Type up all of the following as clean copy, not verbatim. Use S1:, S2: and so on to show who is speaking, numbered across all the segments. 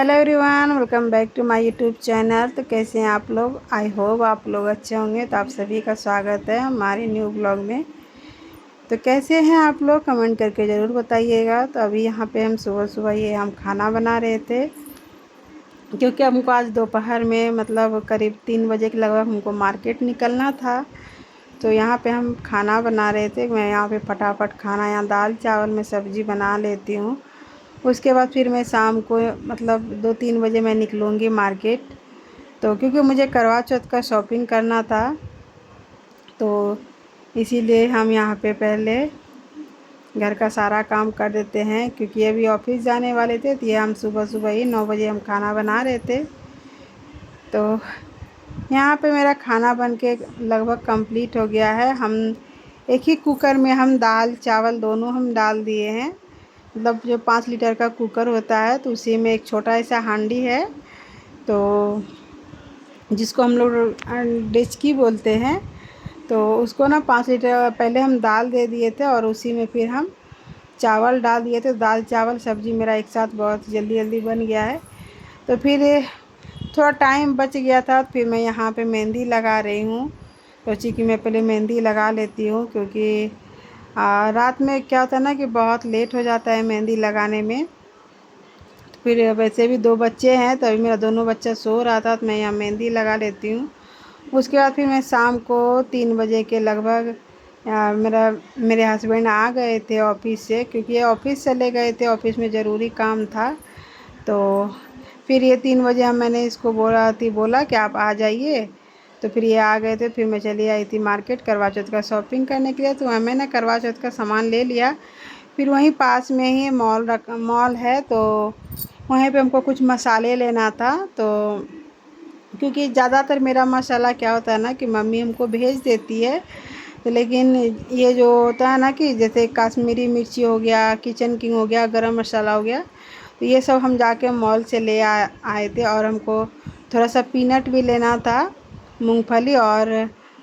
S1: Hello everyone, welcome back to my YouTube channel. तो कैसे हैं आप लोग? आई होप आप लोग अच्छे होंगे। तो आप सभी का स्वागत है हमारे न्यू ब्लॉग में। तो कैसे हैं आप लोग, कमेंट करके ज़रूर बताइएगा। तो अभी यहाँ पे हम सुबह सुबह ये हम खाना बना रहे थे, क्योंकि हमको आज दोपहर में मतलब करीब 3 बजे के लगभग हमको मार्केट निकलना था। तो यहाँ पे हम खाना बना रहे थे। मैं यहाँ पे फटाफट खाना, यहाँ दाल चावल में सब्ज़ी बना लेती हूँ। उसके बाद फिर मैं शाम को मतलब 2-3 बजे मैं निकलूँगी मार्केट। तो क्योंकि मुझे करवा चौथ का शॉपिंग करना था, तो इसीलिए हम यहाँ पे पहले घर का सारा काम कर देते हैं, क्योंकि ये भी ऑफिस जाने वाले थे। तो ये हम सुबह सुबह ही 9 बजे हम खाना बना रहे थे। तो यहाँ पे मेरा खाना बन के लगभग कंप्लीट हो गया है। हम एक ही कुकर में हम दाल चावल दोनों हम डाल दिए हैं। मतलब जो 5 लीटर का कुकर होता है, तो उसी में एक छोटा ऐसा हांडी है, तो जिसको हम लोग डेचकी बोलते हैं। तो उसको ना 5 लीटर पहले हम दाल दे दिए थे, और उसी में फिर हम चावल डाल दिए थे। दाल चावल सब्ज़ी मेरा एक साथ बहुत जल्दी जल्दी बन गया है। तो फिर थोड़ा टाइम बच गया था, फिर मैं यहाँ पे मेहंदी लगा रही हूँ। सोची कि मैं पहले मेहंदी लगा लेती हूँ, क्योंकि रात में क्या होता है ना कि बहुत लेट हो जाता है मेहंदी लगाने में। तो फिर वैसे भी 2 बच्चे हैं, तो अभी मेरा दोनों बच्चा सो रहा था, तो मैं यहाँ मेहंदी लगा लेती हूँ। उसके बाद फिर मैं शाम को 3 बजे के लगभग मेरे हस्बैंड आ गए थे ऑफिस से, क्योंकि ये ऑफिस चले गए थे, ऑफिस में ज़रूरी काम था। तो फिर ये 3 बजे मैंने इसको बोला कि आप आ जाइए। तो फिर ये आ गए थे। फिर मैं चली आई थी मार्केट करवा चौथ का शॉपिंग करने के लिए। तो मैंने करवा चौथ का सामान ले लिया। फिर वहीं पास में ही मॉल है, तो वहीं पे हमको कुछ मसाले लेना था। तो क्योंकि ज़्यादातर मेरा मसाला क्या होता है ना कि मम्मी हमको भेज देती है, तो लेकिन ये जो होता है ना कि जैसे कश्मीरी मिर्ची हो गया, किचन किंग हो गया, गरम मसाला हो गया, तो ये सब हम जाके मॉल से ले आए थे। और हमको थोड़ा सा पीनट भी लेना था, मूंगफली, और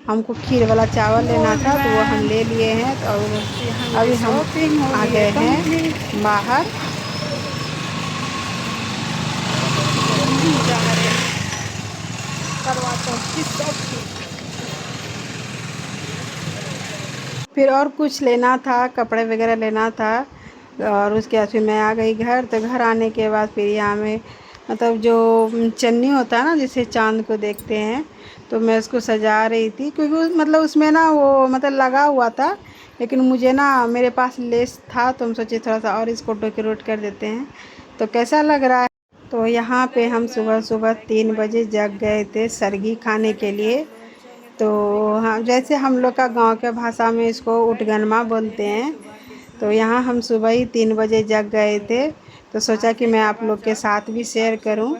S1: हमको खीर वाला चावल लेना था, तो वो हम ले लिए हैं। तो अभी हम आ गए हैं बाहर। करवा चौथ की शॉपिंग। फिर और कुछ लेना था, कपड़े वगैरह लेना था। और उसके बाद फिर मैं आ गई घर। तो घर आने के बाद फिर यहाँ में मतलब जो चन्नी होता है ना, जिसे चाँद को देखते हैं, तो मैं उसको सजा रही थी। क्योंकि मतलब उसमें ना वो मतलब लगा हुआ था, लेकिन मुझे ना मेरे पास लेस था, तो हम सोचे थोड़ा सा और इसको डेकोरेट कर देते हैं। तो कैसा लग रहा है? तो यहाँ पे हम सुबह सुबह 3 बजे जग गए थे सरगी खाने के लिए। तो हाँ, जैसे हम लोग का गांव के भाषा में इसको उठगनमा बोलते हैं। तो यहाँ हम सुबह ही 3 बजे जग गए थे। तो सोचा कि मैं आप लोग के साथ भी शेयर करूं।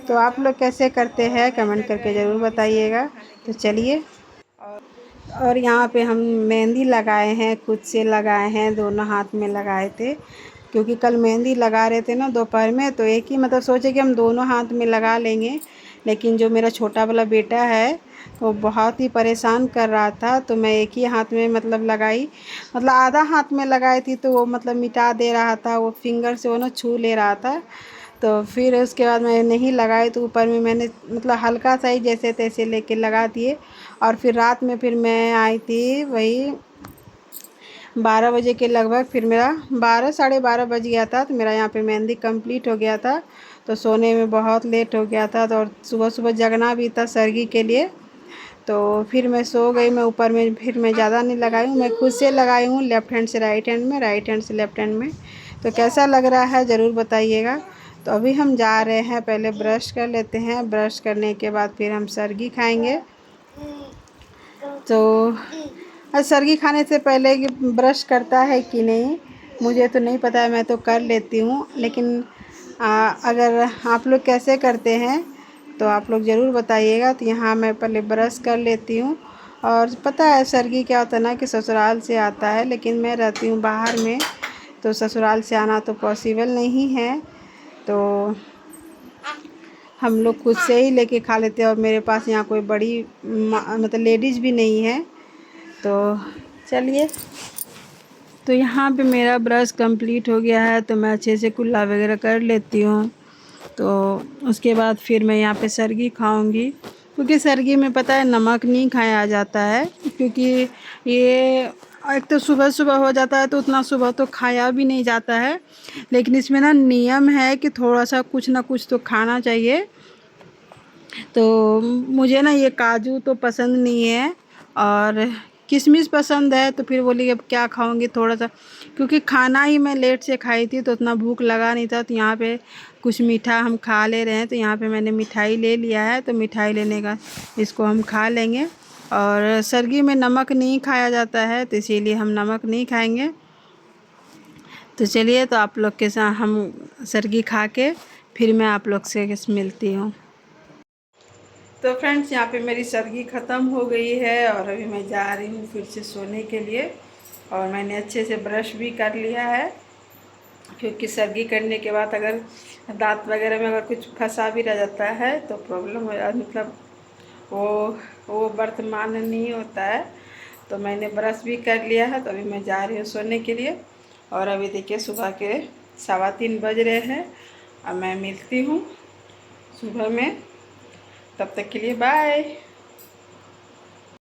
S1: तो आप लोग कैसे करते हैं, कमेंट करके ज़रूर बताइएगा। तो चलिए। और यहाँ पे हम मेहंदी लगाए हैं, खुद से लगाए हैं, दोनों हाथ में लगाए थे। क्योंकि कल मेहंदी लगा रहे थे ना दोपहर में, तो एक ही मतलब सोचे कि हम दोनों हाथ में लगा लेंगे। लेकिन जो मेरा छोटा वाला बेटा है, वो बहुत ही परेशान कर रहा था, तो मैं एक ही हाथ में मतलब लगाई। मतलब आधा हाथ में लगाई थी, तो वो मतलब मिटा दे रहा था, वो फिंगर से वो ना छू ले रहा था। तो फिर उसके बाद मैं नहीं लगाई, तो ऊपर में मैंने मतलब हल्का सा ही जैसे तैसे लेके लगा दिए। और फिर रात में फिर मैं आई थी वही 12 बजे के लगभग। फिर मेरा 12 साढ़े 12 बज गया था, तो मेरा यहाँ पे मेहंदी कंप्लीट हो गया था। तो सोने में बहुत लेट हो गया था, तो और सुबह सुबह जगना भी था सरगी के लिए। तो फिर मैं सो गई। मैं ऊपर में फिर मैं ज़्यादा नहीं लगाई हूँ, मैं खुद से लगाई हूँ, लेफ़्ट हैंड से राइट हैंड में, राइट हैंड से लेफ़्ट हैंड में। तो कैसा लग रहा है ज़रूर बताइएगा। तो अभी हम जा रहे हैं, पहले ब्रश कर लेते हैं। ब्रश करने के बाद फिर हम सरगी खाएंगे। तो सरगी खाने से पहले कि ब्रश करता है कि नहीं मुझे तो नहीं पता है, मैं तो कर लेती हूँ। लेकिन अगर आप लोग कैसे करते हैं तो आप लोग ज़रूर बताइएगा। तो यहाँ मैं पहले ब्रश कर लेती हूँ। और पता है सरगी क्या होता है ना कि ससुराल से आता है, लेकिन मैं रहती हूँ बाहर में, तो ससुराल से आना तो पॉसिबल नहीं है। तो हम लोग खुद से ही लेके खा लेते हैं, और मेरे पास यहाँ कोई बड़ी मतलब लेडीज़ भी नहीं है। तो चलिए। तो यहाँ पे मेरा ब्रश कंप्लीट हो गया है, तो मैं अच्छे से कुल्ला वगैरह कर लेती हूँ। तो उसके बाद फिर मैं यहाँ पे सरगी खाऊंगी, क्योंकि सरगी में पता है नमक नहीं खाया जाता है, क्योंकि ये एक तो सुबह सुबह हो जाता है तो उतना सुबह तो खाया भी नहीं जाता है, लेकिन इसमें ना नियम है कि थोड़ा सा कुछ ना कुछ तो खाना चाहिए। तो मुझे ना ये काजू तो पसंद नहीं है और किशमिश पसंद है, तो फिर बोली अब क्या खाऊंगी थोड़ा सा, क्योंकि खाना ही मैं लेट से खाई थी तो उतना भूख लगा नहीं था। तो यहाँ पे कुछ मीठा हम खा ले रहे हैं, तो यहाँ पे मैंने मिठाई ले लिया है, तो मिठाई लेने का इसको हम खा लेंगे। और सरगी में नमक नहीं खाया जाता है, तो इसीलिए हम नमक नहीं खाएंगे। तो चलिए, तो आप लोग के साथ हम सरगी खा के फिर मैं आप लोग से मिलती हूँ। तो फ्रेंड्स, यहाँ पे मेरी सरगी ख़त्म हो गई है और अभी मैं जा रही हूँ फिर से सोने के लिए। और मैंने अच्छे से ब्रश भी कर लिया है, क्योंकि सरगी करने के बाद अगर दांत वगैरह में अगर कुछ फंसा भी रह जाता है तो प्रॉब्लम हो जाती, मतलब वो वर्तमान नहीं होता है। तो मैंने ब्रश भी कर लिया है, तो अभी मैं जा रही हूँ सोने के लिए। और अभी देखिए सुबह के 3:15 बज रहे हैं। अब मैं मिलती हूँ सुबह में, तब तक के लिए बाय।